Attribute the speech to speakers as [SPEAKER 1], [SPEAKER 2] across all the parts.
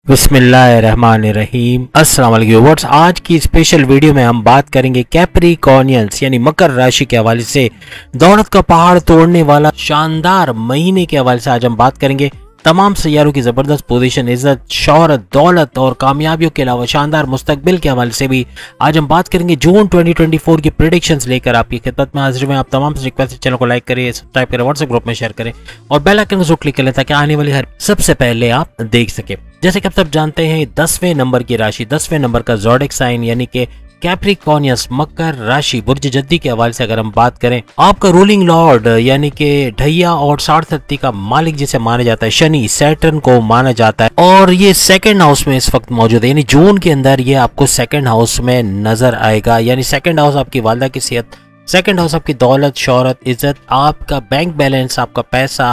[SPEAKER 1] बिस्मिल्लाहिर्रहमानिर्रहीम। अस्सलाम वालेकुम व्यूअर्स, आज की स्पेशल वीडियो में हम बात करेंगे कैप्रिकॉर्नियंस यानी मकर राशि के हवाले से दौलत का पहाड़ तोड़ने वाला शानदार महीने के हवाले से आज हम बात करेंगे। तमाम सैयारों की जबरदस्त पोजीशन, इज्जत, शोहरत, दौलत और कामयाबियों के अलावा शानदार मुस्तकबिल के हवाले से भी आज हम बात करेंगे। जून 2024 की प्रेडिक्शंस लेकर आपकी खिदमत में हाजिर में। आप तमाम से रिक्वेस्ट, चैनल को लाइक करें, सब्सक्राइब करें, व्हाट्सएप ग्रुप में शेयर करें और बेल आइकन को जरूर क्लिक करें ताकि आने वाली हर सबसे पहले आप देख सके। जैसे कि आप सब जानते हैं 10वें नंबर की राशि, 10वें नंबर का ज़ोडिएक साइन यानी कि कैप्रिकॉर्नियस मकर राशि बुर्ज जद्दी के हवाले से अगर हम बात करें, आपका रूलिंग लॉर्ड यानी कि ढैया और 60 का मालिक जिसे माना जाता है शनि, सैटर्न को माना जाता है और ये सेकंड हाउस में इस वक्त मौजूद है। यानी जून के अंदर ये आपको सेकंड हाउस में नजर आएगा। यानी सेकंड हाउस आपकी वालदा की सेहत, सेकंड हाउस आपकी दौलत, शोहरत, इज्जत, आपका बैंक बैलेंस, आपका पैसा,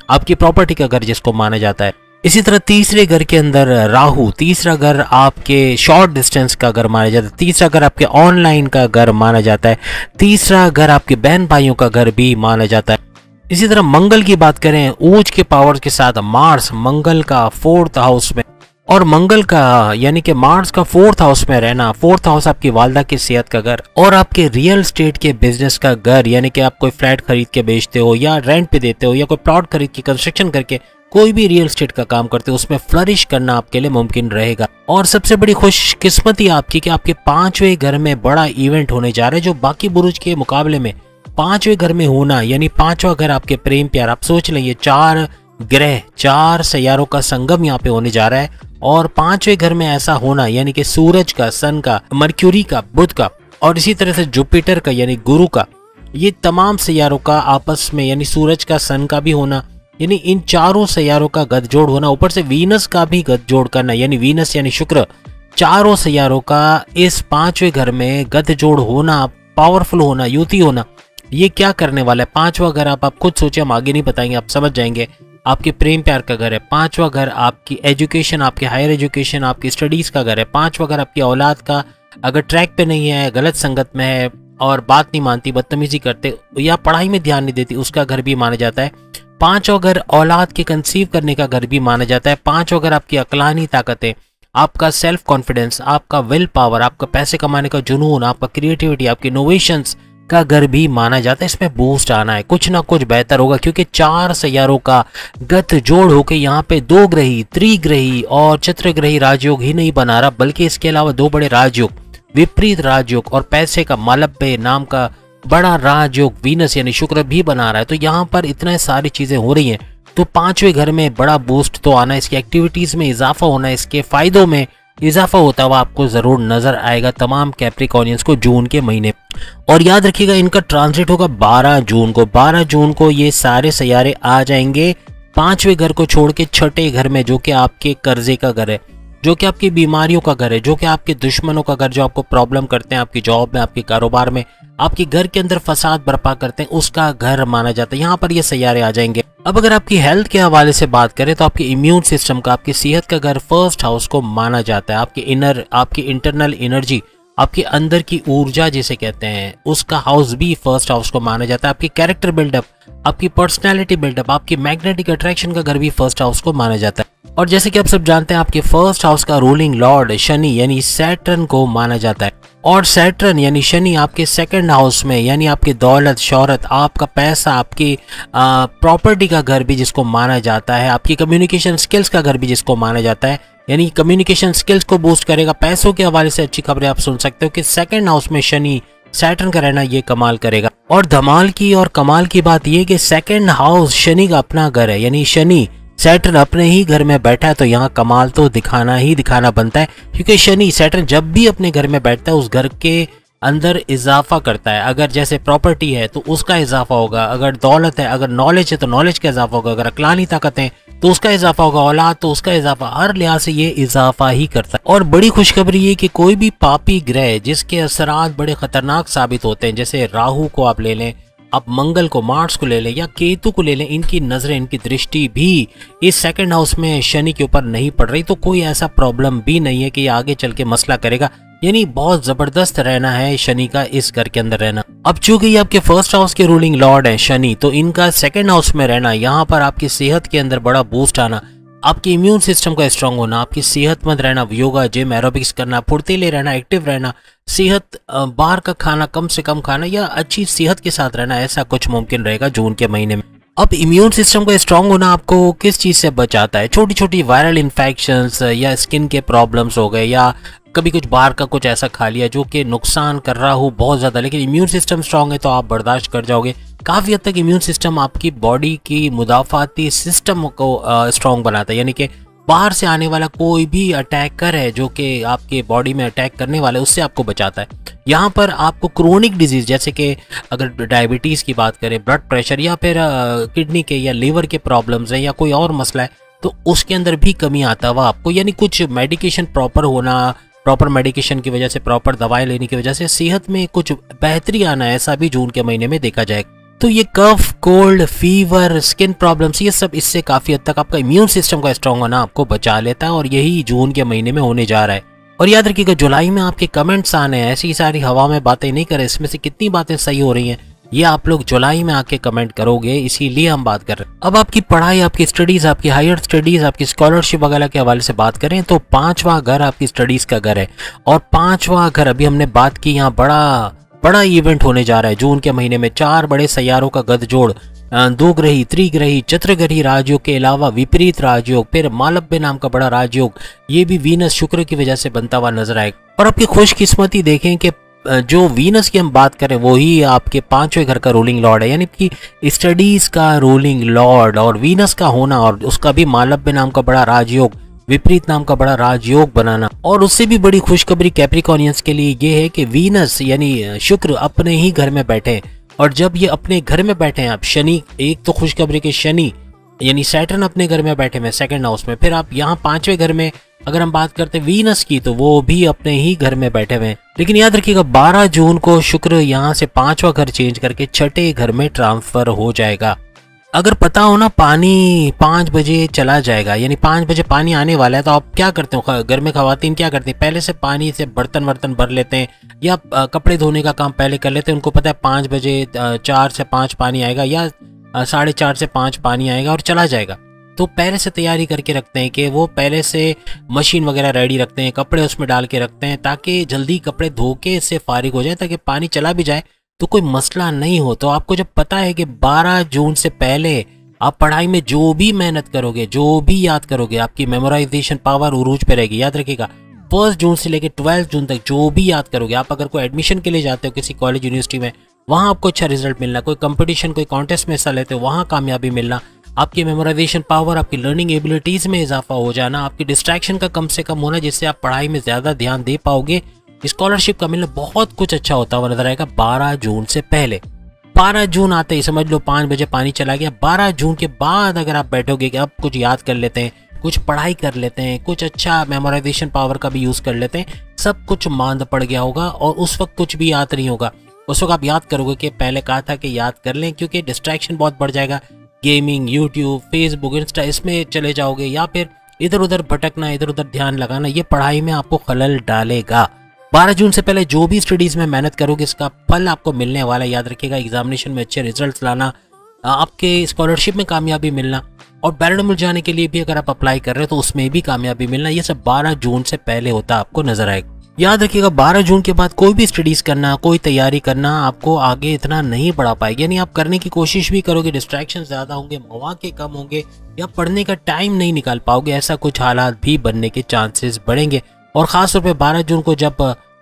[SPEAKER 1] आपकी प्रॉपर्टी का घर जिसको माना जाता है। इसी तरह तीसरे घर के अंदर राहु, तीसरा घर आपके शॉर्ट डिस्टेंस का घर माना जाता है, तीसरा घर आपके ऑनलाइन का घर माना जाता है, तीसरा घर आपके बहन भाइयों का घर भी माना जाता है। इसी तरह मंगल की बात करें, ऊंच के पावर्स के साथ मार्स मंगल का 4th हाउस में, और मंगल का यानी कि मार्स का 4th हाउस में रहना, 4th हाउस आपकी वालदा की सेहत का घर और आपके रियल एस्टेट के बिजनेस का घर, यानी कि आप कोई फ्लैट खरीद के बेचते हो या रेंट पे देते हो या कोई प्लॉट खरीद के कंस्ट्रक्शन करके कोई भी रियल एस्टेट का काम करते हो, उसमें फ्लरिश करना आपके लिए मुमकिन रहेगा। और सबसे बड़ी खुशकिस्मती आपकी कि आपके 5वें घर में बड़ा इवेंट होने जा रहा है जो बाकी बुरुज के मुकाबले में 5वें घर में होना, यानी 5वां घर आपके प्रेम प्यार। आप सोच लें, ये 4 ग्रह, 4 सैयारों का संगम यहाँ पे होने जा रहा है और 5वें घर में ऐसा होना यानी कि सूरज का, सन का, मर्क्यूरी का, बुध का और इसी तरह से जुपिटर का यानी गुरु का, ये तमाम सैयारों का आपस में यानी सूरज का, सन का भी होना, यानी इन चारों सैयारों का गठजोड़ होना, ऊपर से वीनस का भी गठजोड़ करना यानी वीनस यानी शुक्र, चारों सैयारों का इस 5वें घर में गठजोड़ होना, पावरफुल होना, युति होना, ये क्या करने वाला है। 5वां घर आप खुद सोचिए, हम आगे नहीं बताएंगे, आप समझ जाएंगे। आपके प्रेम प्यार का घर है 5वां घर, आपकी एजुकेशन, आपकी हायर एजुकेशन, आपकी स्टडीज का घर है 5वां घर, आपकी औलाद का अगर ट्रैक पे नहीं है, गलत संगत में है और बात नहीं मानती, बदतमीजी करते या पढ़ाई में ध्यान नहीं देती, उसका घर भी माना जाता है। 5वां घर औलाद के कंसीव करने का घर भी माना जाता है। 5वां घर आपकी अक्लानी ताकतें, आपका सेल्फ कॉन्फिडेंस, आपका विल पावर, आपका पैसे कमाने का जुनून, आपका क्रिएटिविटी, आपकी इनोवेशंस का घर भी माना जाता है। इसमें बूस्ट आना है, कुछ ना कुछ बेहतर होगा क्योंकि 4 सैयारों का गठजोड़ होकर यहाँ पे 2 ग्रही, त्रिग्रही और चतुर्ग्रही राजयोग ही नहीं बना रहा, बल्कि इसके अलावा 2 बड़े राजयोग, विपरीत राजयोग और पैसे का मालब्बे नाम का बड़ा राजयोग वीनस यानी शुक्र भी बना रहा है। तो यहाँ पर इतने सारी चीजें हो रही हैं, तो 5वें घर में बड़ा बूस्ट तो आना, इसकी एक्टिविटीज में इजाफा होना, इसके फायदों में इजाफा होता हुआ आपको जरूर नजर आएगा तमाम कैप्रिकॉर्नियंस को जून के महीने। और याद रखिएगा इनका ट्रांजिट होगा 12 जून को। 12 जून को ये सारे सैयारे आ जाएंगे 5वें घर को छोड़ के 6ठे घर में, जो कि आपके कर्जे का घर है, जो कि आपकी बीमारियों का घर है, जो कि आपके दुश्मनों का घर, जो आपको प्रॉब्लम करते हैं आपकी जॉब में, आपके कारोबार में, आपके घर के अंदर फसाद बर्पा करते हैं, उसका घर माना जाता है। यहाँ पर ये सैयारे आ जाएंगे। अब अगर आपकी हेल्थ के हवाले से बात करें तो आपके इम्यून सिस्टम का, आपकी सेहत का घर 1st हाउस को माना जाता है। आपकी इंटरनल एनर्जी, आपके अंदर की ऊर्जा जिसे कहते हैं, उसका हाउस भी 1st हाउस को माना जाता है। आपकी कैरेक्टर बिल्डअप, आपकी पर्सनैलिटी बिल्डअप, आपकी मैग्नेटिक अट्रैक्शन का घर भी 1st हाउस को माना जाता है। और जैसे कि आप सब जानते हैं आपके 1st हाउस का रूलिंग लॉर्ड शनि यानी सैटर्न को माना जाता है और सैटर्न यानी शनि आपके 2nd हाउस में यानी आपकी दौलत, शोहरत, आपका पैसा, आपकी प्रॉपर्टी का घर भी जिसको माना जाता है, आपकी कम्युनिकेशन स्किल्स का घर भी जिसको माना जाता है, यानी कम्युनिकेशन स्किल्स को बूस्ट करेगा। पैसों के हवाले से अच्छी खबरें आप सुन सकते हो कि 2nd हाउस में शनि, सैटर्न का रहना ये कमाल करेगा। और धमाल की और कमाल की बात ये कि 2nd हाउस शनि का अपना घर है, यानी शनि सैटर्न अपने ही घर में बैठा है, तो यहाँ कमाल तो दिखाना ही दिखाना बनता है क्योंकि शनि सैटर्न जब भी अपने घर में बैठता है उस घर के अंदर इजाफा करता है। अगर जैसे प्रॉपर्टी है तो उसका इजाफा होगा, अगर दौलत है, अगर नॉलेज है तो नॉलेज का इजाफा होगा, अगर अक्लानी ताकत है तो उसका इजाफा होगा, औलाद तो उसका इजाफा, हर लिहाज से ये इजाफा ही करता है। और बड़ी खुशखबरी ये कि कोई भी पापी ग्रह जिसके असरात बड़े खतरनाक साबित होते हैं, जैसे राहु को आप ले लें, आप मंगल को, मार्स को ले लें या केतु को ले लें, इनकी नजरें, इनकी दृष्टि भी इस 2nd हाउस में शनि के ऊपर नहीं पड़ रही, तो कोई ऐसा प्रॉब्लम भी नहीं है कि ये आगे चल के मसला करेगा। यानी बहुत जबरदस्त रहना है शनि का इस घर के अंदर रहना। अब चूंकि ये आपके 1st हाउस के रूलिंग लॉर्ड है शनि, तो इनका 2nd हाउस में रहना, यहाँ पर आपकी सेहत के अंदर बड़ा बूस्ट आना, आपके इम्यून सिस्टम का स्ट्रांग होना, आपकी सेहतमंद रहना, योगा, जिम, एरोबिक्स करना, फुर्तीले रहना, एक्टिव रहना, सेहत, बाहर का खाना कम से कम खाना या अच्छी सेहत के साथ रहना, ऐसा कुछ मुमकिन रहेगा जून के महीने में। अब इम्यून सिस्टम का स्ट्रांग होना आपको किस चीज़ से बचाता है? छोटी छोटी वायरल इन्फेक्शंस या स्किन के प्रॉब्लम्स हो गए, या कभी कुछ बाहर का कुछ ऐसा खा लिया जो कि नुकसान कर रहा हो बहुत ज़्यादा, लेकिन इम्यून सिस्टम स्ट्रांग है तो आप बर्दाश्त कर जाओगे। काफ़ी हद तक इम्यून सिस्टम आपकी बॉडी की मुदाफ़ाती सिस्टम को स्ट्रांग बनाता है, यानी कि बाहर से आने वाला कोई भी अटैकर है जो कि आपके बॉडी में अटैक करने वाला है, उससे आपको बचाता है। यहाँ पर आपको क्रोनिक डिजीज़ जैसे कि अगर डायबिटीज़ की बात करें, ब्लड प्रेशर या फिर किडनी के या लीवर के प्रॉब्लम्स हैं या कोई और मसला है, तो उसके अंदर भी कमी आता हुआ आपको, यानी कुछ मेडिकेशन प्रॉपर होना, प्रॉपर मेडिकेशन की वजह से, प्रॉपर दवाई लेने की वजह से सेहत में कुछ बेहतरी आना, ऐसा भी जून के महीने में देखा जाएगा। तो ये कफ, कोल्ड, फीवर, स्किन प्रॉब्लम्स, ये सब इससे काफ़ी हद तक आपका इम्यून सिस्टम का स्ट्रांग होना आपको बचा लेता है, और यही जून के महीने में होने जा रहा है। और याद रखिएगा, जुलाई में आपके कमेंट्स आने हैं, ऐसी सारी हवा में बातें नहीं करें, इसमें से कितनी बातें सही हो रही हैं ये आप लोग जुलाई में आके कमेंट करोगे, इसीलिए हम बात कर रहे हैं। अब आपकी पढ़ाई, आपकी स्टडीज़, आपकी हायर स्टडीज़, आपकी स्कॉलरशिप वगैरह के हवाले से बात करें तो 5वां घर आपकी स्टडीज़ का घर है, और 5वां घर अभी हमने बात की, यहाँ बड़ा इवेंट होने जा रहा है जून के महीने में। 4 बड़े सैयारों का गठजोड़, 2 ग्रही, त्रिग्रही, चतुर्ग्रही राजयोग के अलावा विपरीत राजयोग, फिर मालव्य नाम का बड़ा राजयोग, ये भी वीनस शुक्र की वजह से बनता हुआ नजर आएगा। और आपकी खुशकिस्मती देखें कि जो वीनस की हम बात करें वो ही आपके 5वें घर का रूलिंग लॉर्ड है, यानी कि स्टडीज का रूलिंग लॉर्ड, और वीनस का होना और उसका भी मालव्य नाम का बड़ा राजयोग, विपरीत नाम का बड़ा राजयोग बनाना। और उससे भी बड़ी खुशखबरी कैप्रिकॉर्नियंस के लिए ये है कि वीनस यानी शुक्र अपने ही घर में बैठे, और जब ये अपने घर में बैठे हैं, आप शनि, एक तो खुशखबरी के शनि यानी सैटर्न अपने घर में बैठे हुए सेकंड हाउस में, फिर आप यहाँ 5वें घर में अगर हम बात करते हैं वीनस की तो वो भी अपने ही घर में बैठे हुए हैं। लेकिन याद रखिएगा 12 जून को शुक्र यहाँ से 5वां घर चेंज करके 6ठे घर में ट्रांसफर हो जाएगा। अगर पता हो ना पानी 5 बजे चला जाएगा, यानी 5 बजे पानी आने वाला है, तो आप क्या करते हो? घर में खवातीन क्या करती हैं, पहले से पानी से बर्तन वर्तन भर लेते हैं या कपड़े धोने का काम पहले कर लेते हैं। उनको पता है 5 बजे 4 से 5 पानी आएगा या 4:30 से 5 पानी आएगा और चला जाएगा, तो पहले से तैयारी करके रखते हैं कि वो पहले से मशीन वगैरह रेडी रखते हैं, कपड़े उसमें डाल के रखते हैं ताकि जल्दी कपड़े धो के इससे फारिग हो जाए, ताकि पानी चला भी जाए तो कोई मसला नहीं हो। तो आपको जब पता है कि 12 जून से पहले आप पढ़ाई में जो भी मेहनत करोगे, जो भी याद करोगे, आपकी मेमोराइजेशन पावर उरूज पे रहेगी। याद रखिएगा 1 जून से लेकर 12 जून तक जो भी याद करोगे, आप अगर कोई एडमिशन के लिए जाते हो किसी कॉलेज यूनिवर्सिटी में, वहाँ आपको अच्छा रिजल्ट मिलना, कोई कंपटीशन, कोई कॉन्टेस्ट में हिस्सा लेते हो, वहाँ कामयाबी मिलना, आपकी मेमोराइजेशन पावर, आपकी लर्निंग एबिलिटीज़ में इजाफा हो जाना, आपकी डिस्ट्रैक्शन का कम से कम होना जिससे आप पढ़ाई में ज़्यादा ध्यान दे पाओगे, स्कॉलरशिप का मिलना, बहुत कुछ अच्छा होता हुआ नजर आएगा 12 जून से पहले। 12 जून आते ही समझ लो 5 बजे पानी चला गया। 12 जून के बाद अगर आप बैठोगे कि अब कुछ याद कर लेते हैं, कुछ पढ़ाई कर लेते हैं, कुछ अच्छा मेमोराइजेशन पावर का भी यूज़ कर लेते हैं, सब कुछ मांद पड़ गया होगा और उस वक्त कुछ भी याद नहीं होगा। उस वक्त आप याद करोगे कि पहले कहा था कि याद कर लें, क्योंकि डिस्ट्रैक्शन बहुत बढ़ जाएगा, गेमिंग, यूट्यूब, फेसबुक, इंस्टा, इसमें चले जाओगे या फिर इधर उधर भटकना, इधर उधर ध्यान लगाना, ये पढ़ाई में आपको खलल डालेगा। 12 जून से पहले जो भी स्टडीज़ में मेहनत करोगे इसका फल आपको मिलने वाला है। याद रखिएगा एग्जामिनेशन में अच्छे रिजल्ट्स लाना, आपके स्कॉलरशिप में कामयाबी मिलना, और बैरन मिल जाने के लिए भी अगर आप अप्लाई कर रहे हो तो उसमें भी कामयाबी मिलना, ये सब 12 जून से पहले होता आपको नजर आएगा। याद रखिएगा 12 जून के बाद कोई भी स्टडीज़ करना, कोई तैयारी करना आपको आगे इतना नहीं बढ़ा पाएगी, यानी आप करने की कोशिश भी करोगे, डिस्ट्रैक्शन ज़्यादा होंगे, मौके कम होंगे या पढ़ने का टाइम नहीं निकाल पाओगे, ऐसा कुछ हालात भी बनने के चांसेस बढ़ेंगे। और ख़ासतौर पे 12 जून को जब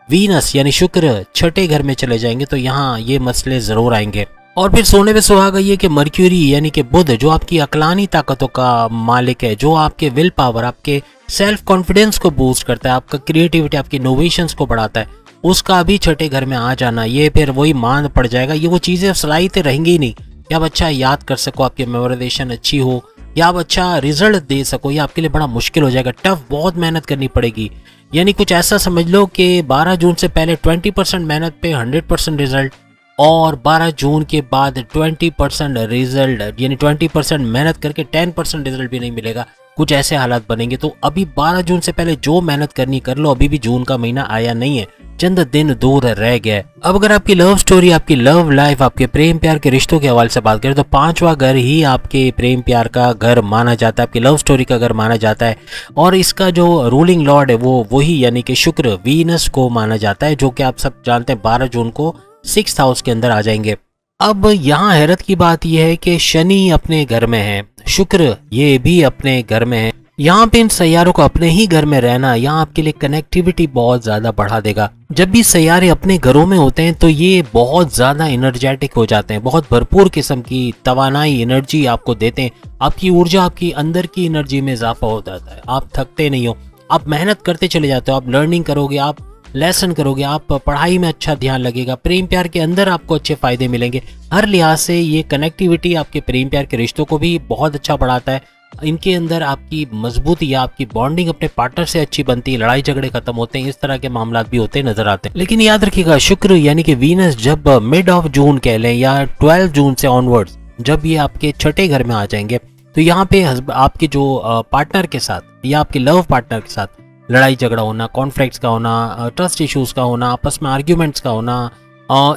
[SPEAKER 1] वीनस यानी शुक्र 6ठे घर में चले जाएंगे तो यहाँ ये मसले ज़रूर आएंगे। और फिर सोने पे सुहागा ये कि मर्क्यूरी यानी कि बुध जो आपकी अक्लानी ताकतों का मालिक है, जो आपके विल पावर, आपके सेल्फ कॉन्फिडेंस को बूस्ट करता है, आपका क्रिएटिविटी, आपकी इनोवेशंस को बढ़ाता है, उसका भी 6ठे घर में आ जाना, ये फिर वही मांद पड़ जाएगा। ये वो चीज़ें सलाहियतें रहेंगी ही नहीं कि आप अच्छा याद कर सको, आपकी मेमोराइजेशन अच्छी हो या आप अच्छा रिजल्ट दे सको, ये आपके लिए बड़ा मुश्किल हो जाएगा, टफ, बहुत मेहनत करनी पड़ेगी। यानी कुछ ऐसा समझ लो कि 12 जून से पहले 20% मेहनत पे 100% रिजल्ट, और 12 जून के बाद 20% रिजल्ट, यानी 20% मेहनत करके 10% रिजल्ट भी नहीं मिलेगा, कुछ ऐसे हालात बनेंगे। तो अभी 12 जून से पहले जो मेहनत करनी कर लो, अभी भी जून का महीना आया नहीं है, चंद दिन दूर रह गया है। अब अगर आपकी लव स्टोरी, आपकी लव लाइफ, आपके प्रेम प्यार के रिश्तों के हवाले से बात करें तो 5वां घर ही आपके प्रेम प्यार का घर माना जाता है, आपकी लव स्टोरी का घर माना जाता है। और इसका जो रूलिंग लॉर्ड है वो वही यानी कि शुक्र, वीनस को माना जाता है, जो कि आप सब जानते हैं 12 जून को 6th हाउस के अंदर आ जाएंगे। अब यहाँ हैरत की बात यह है कि शनि अपने घर में है, शुक्र ये भी अपने घर में है। यहाँ पे इन सैयारों को अपने ही घर में रहना यहाँ आपके लिए कनेक्टिविटी बहुत ज्यादा बढ़ा देगा। जब भी सैयारे अपने घरों में होते हैं तो ये बहुत ज्यादा एनर्जेटिक हो जाते हैं, बहुत भरपूर किस्म की तवानाई एनर्जी आपको देते हैं। आपकी ऊर्जा, आपकी अंदर की एनर्जी में इजाफा हो जाता है, आप थकते नहीं हो, आप मेहनत करते चले जाते हो, आप लर्निंग करोगे, आप लेसन करोगे, आप पढ़ाई में अच्छा ध्यान लगेगा, प्रेम प्यार के अंदर आपको अच्छे फायदे मिलेंगे। हर लिहाज से ये कनेक्टिविटी आपके प्रेम प्यार के रिश्तों को भी बहुत अच्छा बढ़ाता है। इनके अंदर आपकी मजबूती या आपकी बॉन्डिंग अपने पार्टनर से अच्छी बनती है, लड़ाई झगड़े खत्म होते हैं, इस तरह के मामला भी होते नजर आते हैं। लेकिन याद रखिएगा, शुक्र यानी कि वीनस जब मिड ऑफ जून कह लें या 12 जून से ऑनवर्ड्स जब ये आपके छठे घर में आ जाएंगे तो यहाँ पे आपके जो पार्टनर के साथ या आपके लव पार्टनर के साथ लड़ाई झगड़ा होना, कॉन्फ्लिक्ट्स का होना, ट्रस्ट इश्यूज का होना, आपस में आर्ग्यूमेंट्स का होना,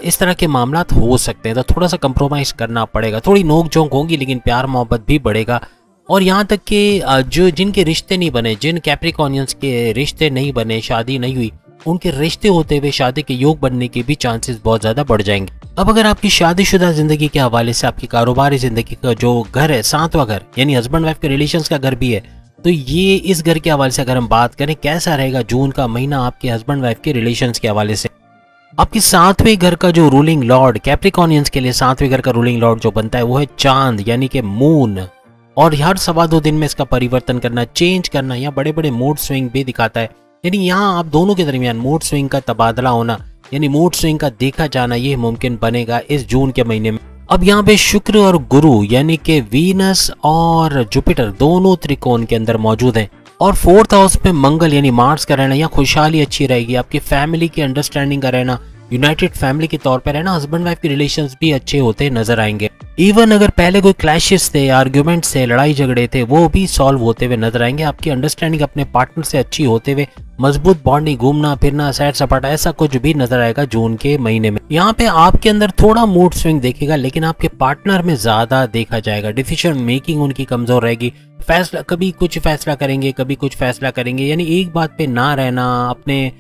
[SPEAKER 1] इस तरह के मामला हो सकते हैं। तो थोड़ा सा कंप्रोमाइज करना पड़ेगा, थोड़ी नोक झोंक होगी लेकिन प्यार मोहब्बत भी बढ़ेगा। और यहाँ तक कि जो जिनके रिश्ते नहीं बने, जिन कैप्रिकॉर्नियंस के रिश्ते नहीं बने, शादी नहीं हुई, उनके रिश्ते होते हुए शादी के योग बनने के भी चांसेस बहुत ज़्यादा बढ़ जाएंगे। अब अगर आपकी शादीशुदा जिंदगी के हवाले से आपकी कारोबारी जिंदगी का जो घर है, 7वां घर यानी हस्बैंड वाइफ के रिलेशंस का घर भी है, तो ये इस घर के हवाले से अगर हम बात करें कैसा रहेगा जून का महीना आपके हस्बैंड वाइफ के रिलेशंस के हवाले से। आपकी 7वें घर का जो रूलिंग लॉर्ड कैप्रिकॉर्नियंस के लिए 7वें घर का रूलिंग लॉर्ड जो बनता है वो है चांद यानी कि मून। और हर 2.25 दिन में इसका परिवर्तन करना, चेंज करना या बड़े बड़े मूड स्विंग भी दिखाता है। यानी यहाँ आप दोनों के दरमियान मूड स्विंग का तबादला होना यानी मूड स्विंग का देखा जाना ये मुमकिन बनेगा इस जून के महीने में। अब यहाँ पे शुक्र और गुरु यानी कि वीनस और जुपिटर दोनों त्रिकोण के अंदर मौजूद हैं। और 4th हाउस में मंगल यानी मार्स का रहना या खुशहाली अच्छी रहेगी, आपकी फैमिली की अंडरस्टैंडिंग का रहना, यूनाइटेड फैमिली के तौर पर रहना, हस्बैंड वाइफ के रिलेशंस भी अच्छे होते नजर आएंगे। इवन अगर पहले कोई क्लैशेस थे, आर्ग्यूमेंट्स थे, लड़ाई झगड़े थे, वो भी सॉल्व होते हुए नजर आएंगे। आपकी अंडरस्टैंडिंग अपने पार्टनर से अच्छी होते हुए, मजबूत बॉन्डिंग, घूमना फिरना, सैर सपाटा, ऐसा कुछ भी नजर आएगा जून के महीने में। यहाँ पे आपके अंदर थोड़ा मूड स्विंग देखेगा लेकिन आपके पार्टनर में ज्यादा देखा जाएगा। डिसीजन मेकिंग उनकी कमजोर रहेगी, फैसला कभी कुछ फैसला करेंगे, कभी कुछ फैसला करेंगे, यानी एक बात पे ना रहना, अपने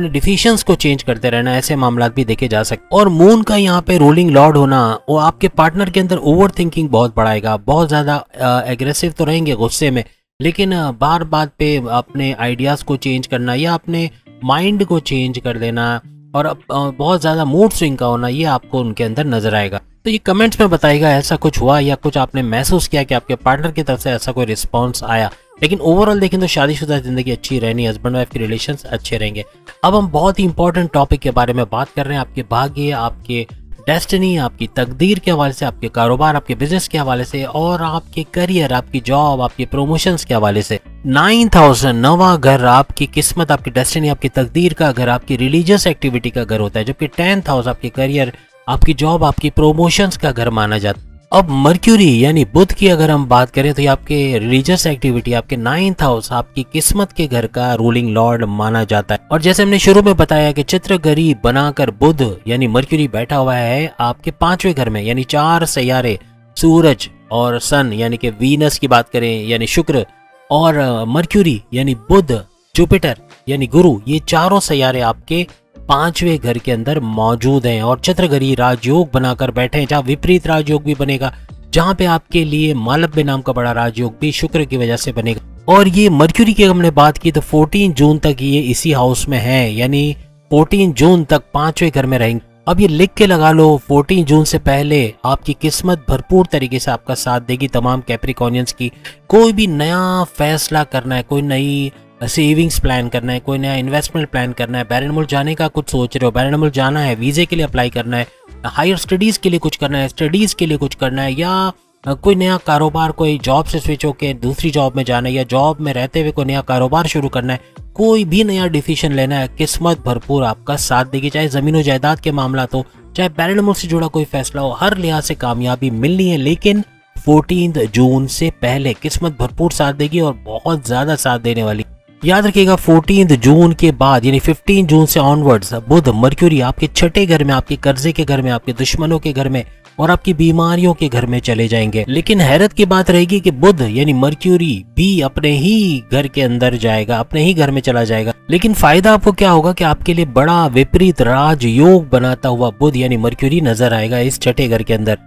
[SPEAKER 1] डिसीजंस को चेंज करते रहना, ऐसे मामला भी देखे जा सकते। और मून का यहाँ पे रूलिंग लॉर्ड होना वो आपके पार्टनर के अंदर ओवर थिंकिंग बहुत बढ़ाएगा, बहुत ज्यादा एग्रेसिव तो रहेंगे गुस्से में, लेकिन बार बार पे अपने आइडियाज को चेंज करना या अपने माइंड को चेंज कर देना और बहुत ज्यादा मूड स्विंग का होना ये आपको उनके अंदर नजर आएगा। तो ये कमेंट्स में बताइएगा ऐसा कुछ हुआ या कुछ आपने महसूस किया कि आपके पार्टनर की तरफ से ऐसा कोई रिस्पॉन्स आया। लेकिन ओवरऑल देखें तो शादीशुदा जिंदगी अच्छी रहनी, हस्बैंड वाइफ के रिलेशंस अच्छे रहेंगे। अब हम बहुत ही इंपॉर्टेंट टॉपिक के बारे में बात कर रहे हैं, आपके भाग्य, आपके डेस्टिनी, आपकी तकदीर के हवाले से, आपके कारोबार, आपके बिजनेस के हवाले से और आपके करियर, आपकी जॉब, आपके प्रमोशंस के हवाले से। 9th हाउस, 9वां घर आपकी किस्मत, आपकी डेस्टिनी, आपकी तकदीर का घर, आपकी रिलीजियस एक्टिविटी का घर होता है, जबकि 10th हाउस आपके करियर, आपकी जॉब, आपकी प्रमोशंस का घर माना जाता है। अब मर्क्यूरी यानी बुध की अगर हम बात करें तो ये आपके रिलीजियस एक्टिविटी, आपके 9th हाउस आपकी किस्मत के घर का रूलिंग लॉर्ड माना जाता है। और जैसे हमने शुरू में बताया कि चित्रगरी बनाकर बुध यानी मर्क्यूरी बैठा हुआ है आपके 5वें घर में, यानी 4 सैयारे सूरज और सन यानी कि वीनस की बात करें यानी शुक्र और मर्क्यूरी यानी बुध, जुपिटर यानी गुरु, ये चारों सैयारे आपके 5वें घर के अंदर मौजूद हैं और चित्रगरी राजयोग बनाकर बैठे हैं, जहाँ विपरीत राजयोग भी बनेगा, जहाँ पे आपके लिए मालव्य नाम का बड़ा राजयोग भी शुक्र की वजह से बनेगा। और ये मर्क्यूरी की हमने बात की तो 14 जून तक ये इसी हाउस में है, यानी 14 जून तक 5वें घर में रहेंगे। अब ये लिख के लगा लो, 14 जून से पहले आपकी किस्मत भरपूर तरीके से आपका साथ देगी तमाम कैप्रिकॉर्नियंस की। कोई भी नया फैसला करना है, कोई नई सेविंग्स प्लान करना है, कोई नया इन्वेस्टमेंट प्लान करना है, बैरन मुल्क जाने का कुछ सोच रहे हो, बैरन मुल्क जाना है, वीजे के लिए अप्लाई करना है, हायर स्टडीज के लिए कुछ करना है, स्टडीज के लिए कुछ करना है, या कोई नया कारोबार, कोई जॉब से स्विच होकर दूसरी जॉब में जाना है, या जॉब में रहते हुए कोई नया कारोबार शुरू करना है, कोई भी नया डिसीजन लेना है, किस्मत भरपूर आपका साथ देगी। चाहे जमीन जायदाद के मामला हो, चाहे बैरन मुल्क से जुड़ा कोई फैसला हो, हर लिहाज से कामयाबी मिलनी है। लेकिन 14 जून से पहले किस्मत भरपूर साथ देगी और बहुत ज्यादा साथ देने वाली। याद रखिएगा 14 जून के बाद यानी 15 जून से ऑनवर्ड्स बुध मर्क्यूरी आपके छठे घर में, आपके कर्जे के घर में, आपके दुश्मनों के घर में और आपकी बीमारियों के घर में चले जाएंगे। लेकिन हैरत की बात रहेगी कि बुध यानी मर्क्यूरी भी अपने ही घर के अंदर जाएगा, अपने ही घर में चला जाएगा। लेकिन फायदा आपको क्या होगा कि आपके लिए बड़ा विपरीत राजयोग बनाता हुआ बुध यानी मर्क्यूरी नजर आएगा इस छठे घर के अंदर।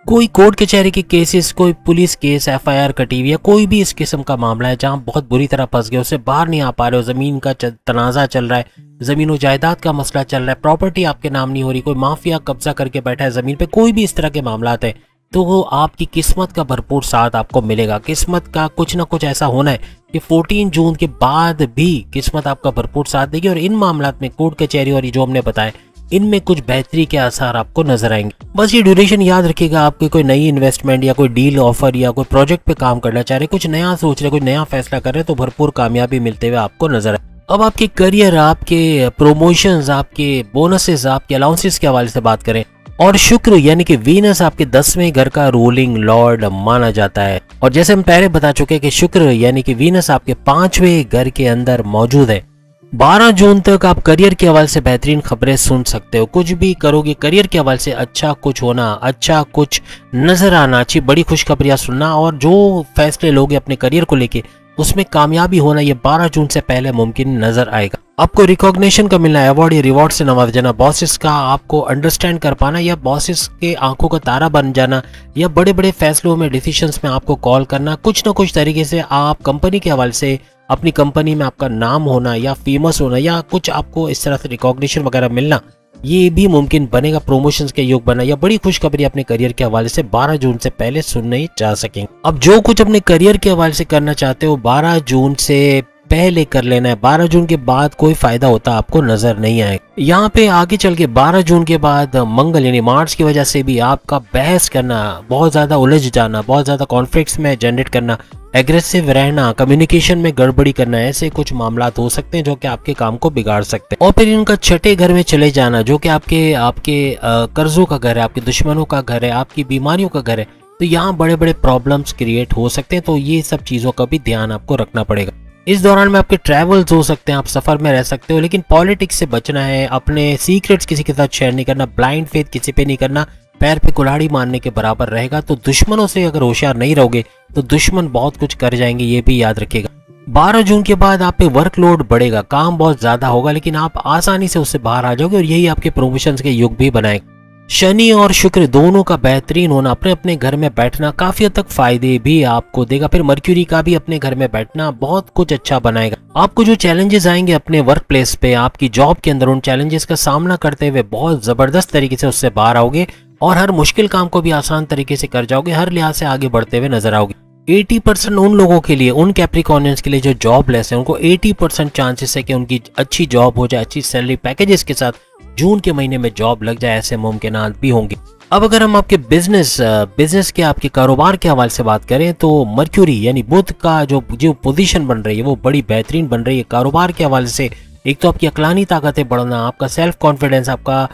[SPEAKER 1] कोई कोर्ट कचहरी के केसेस, कोई पुलिस केस, एफआईआर कटी हुई, या कोई भी इस किस्म का मामला है जहां बहुत बुरी तरह फंस गए, उससे बाहर नहीं आ पा रहे हो, जमीन का तनाजा चल रहा है, जमीन और जायदाद का मसला चल रहा है, प्रॉपर्टी आपके नाम नहीं हो रही, कोई माफिया कब्जा करके बैठा है जमीन पे, कोई भी इस तरह के मामला है, तो वो आपकी किस्मत का भरपूर साथ आपको मिलेगा। किस्मत का कुछ ना कुछ ऐसा होना है कि 14 जून के बाद भी किस्मत आपका भरपूर साथ देगी और इन मामलों में कोर्ट कचहरी और जो हमने बताया इनमें कुछ बेहतरी के आसार आपको नजर आएंगे। बस ये ड्यूरेशन याद रखिएगा, आपकी कोई नई इन्वेस्टमेंट या कोई डील ऑफर या कोई प्रोजेक्ट पे काम करना चाह रहे, कुछ नया सोच रहे, कोई नया फैसला कर रहे, तो भरपूर कामयाबी मिलते हुए आपको नजर आए। अब आपके करियर, आपके प्रमोशंस, आपके बोनसेस, आपके अलाउंसेस के हवाले से बात करें, और शुक्र यानी कि वीनस आपके 10वें घर का रूलिंग लॉर्ड माना जाता है। और जैसे हम पहले बता चुके हैं कि शुक्र यानी कि वीनस आपके 5वें घर के अंदर मौजूद है। 12 जून तक आप करियर के हवाले से बेहतरीन खबरें सुन सकते हो। कुछ भी करोगे करियर के हवाले से अच्छा कुछ होना, अच्छा कुछ नजर आना, अच्छी बड़ी खुशखबरियां सुनना, और जो फैसले लोगे अपने करियर को लेके उसमें कामयाबी होना, ये 12 जून से पहले मुमकिन नजर आएगा। आपको रिकॉग्निशन का मिलना, अवार्ड या रिवॉर्ड से नवाजा जाना, बॉसेस का आपको अंडरस्टैंड कर पाना या बॉसेस के आंखों का तारा बन जाना, या बड़े बड़े फैसलों में, डिसीजंस में आपको कॉल करना, कुछ ना कुछ तरीके से आप कंपनी के हवाले से अपनी कंपनी में आपका नाम होना या फेमस होना या कुछ आपको इस तरह से रिकॉग्निशन वगैरह मिलना, ये भी मुमकिन बनेगा। प्रमोशंस के योग बना या बड़ी खुशखबरी अपने करियर के हवाले से 12 जून से पहले सुनने जा सकेंगे। अब जो कुछ अपने करियर के हवाले से करना चाहते हो 12 जून से पहले कर लेना है। 12 जून के बाद कोई फायदा होता आपको नजर नहीं आएगा। यहाँ पे आगे चल के 12 जून के बाद मंगल यानी मार्च की वजह से भी आपका बहस करना, बहुत ज्यादा उलझ जाना, बहुत ज्यादा कॉन्फ्लिक्ट्स में जनरेट करना, एग्रेसिव रहना, कम्युनिकेशन में गड़बड़ी करना, ऐसे कुछ मामला हो सकते हैं जो कि आपके काम को बिगाड़ सकते हैं। और फिर इनका छठे घर में चले जाना जो कि आपके कर्जों का घर है, आपके दुश्मनों का घर है, आपकी बीमारियों का घर है, तो यहाँ बड़े बड़े प्रॉब्लम्स क्रिएट हो सकते हैं। तो ये सब चीजों का भी ध्यान आपको रखना पड़ेगा। इस दौरान में आपके ट्रैवल्स हो सकते हैं, आप सफर में रह सकते हो, लेकिन पॉलिटिक्स से बचना है, अपने सीक्रेट्स किसी के साथ शेयर नहीं करना, ब्लाइंड फेथ किसी पे नहीं करना, पैर पे कुल्हाड़ी मारने के बराबर रहेगा। तो दुश्मनों से अगर होशियार नहीं रहोगे तो दुश्मन बहुत कुछ कर जाएंगे, ये भी याद रखिएगा। 12 जून के बाद आप पे वर्कलोड बढ़ेगा, काम बहुत ज्यादा होगा, लेकिन आप आसानी से उससे बाहर आ जाओगे और यही आपके प्रमोशंस के युग भी बनाएगा। शनि और शुक्र दोनों का बेहतरीन होना, अपने अपने घर में बैठना काफी हद तक फायदे भी आपको देगा। फिर मर्क्यूरी का भी अपने घर में बैठना बहुत कुछ अच्छा बनाएगा। आपको जो चैलेंजेस आएंगे अपने वर्क प्लेस पे, आपकी जॉब के अंदर, उन चैलेंजेस का सामना करते हुए बहुत जबरदस्त तरीके से उससे बाहर आओगे और हर मुश्किल काम को भी आसान तरीके से कर जाओगे, हर लिहाज से आगे बढ़ते हुए नजर आओगे। 80% उन लोगों के लिए, उन कैप्रिकॉर्नियंस के लिए जो जॉबलेस है, उनको 80% चांसेस है कि उनकी अच्छी जॉब हो जाए, अच्छी सैलरी पैकेजेस के साथ जून के महीने में जॉब लग जाए, ऐसे मुमकिनात भी होंगे। अब अगर हम आपके बिजनेस के, आपके कारोबार के हवाले से बात करें तो मर्क्यूरी यानी बुध का जो पोजीशन बन रही है वो बड़ी बेहतरीन बन रही है कारोबार के हवाले से। एक तो आपकी अकलानी ताकतें बढ़ना, आपका सेल्फ कॉन्फिडेंस, आपका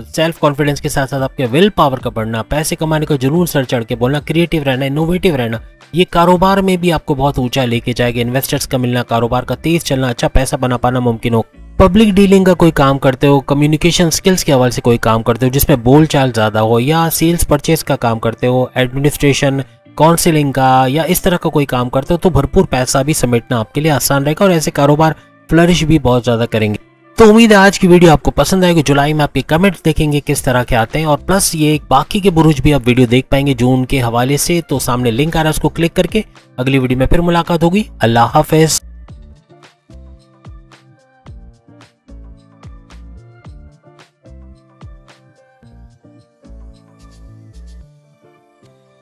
[SPEAKER 1] सेल्फ कॉन्फिडेंस के साथ साथ आपके विल पावर का बढ़ना, पैसे कमाने का जुनून सर चढ़ के बोलना, क्रिएटिव रहना, इनोवेटिव रहना, ये कारोबार में भी आपको बहुत ऊंचा लेके जाएगा। इन्वेस्टर्स का मिलना, कारोबार का तेज चलना, अच्छा पैसा बना पाना मुमकिन हो। पब्लिक डीलिंग का कोई काम करते हो, कम्युनिकेशन स्किल्स के हवाले से कोई काम करते हो जिसमें बोलचाल ज्यादा हो, या सेल्स परचेस का काम करते हो, एडमिनिस्ट्रेशन, काउंसलिंग का, या इस तरह का कोई काम करते हो, तो भरपूर पैसा भी समेटना आपके लिए आसान रहेगा और ऐसे कारोबार फ्लरिश भी बहुत ज्यादा करेंगे। तो उम्मीद है आज की वीडियो आपको पसंद आएगी। जुलाई में आपके कमेंट्स देखेंगे किस तरह के आते हैं, और प्लस ये बाकी के बुरुज भी आप वीडियो देख पाएंगे जून के हवाले से। तो सामने लिंक आ रहा है, उसको क्लिक करके अगली वीडियो में फिर मुलाकात होगी। अल्लाह हाफिज।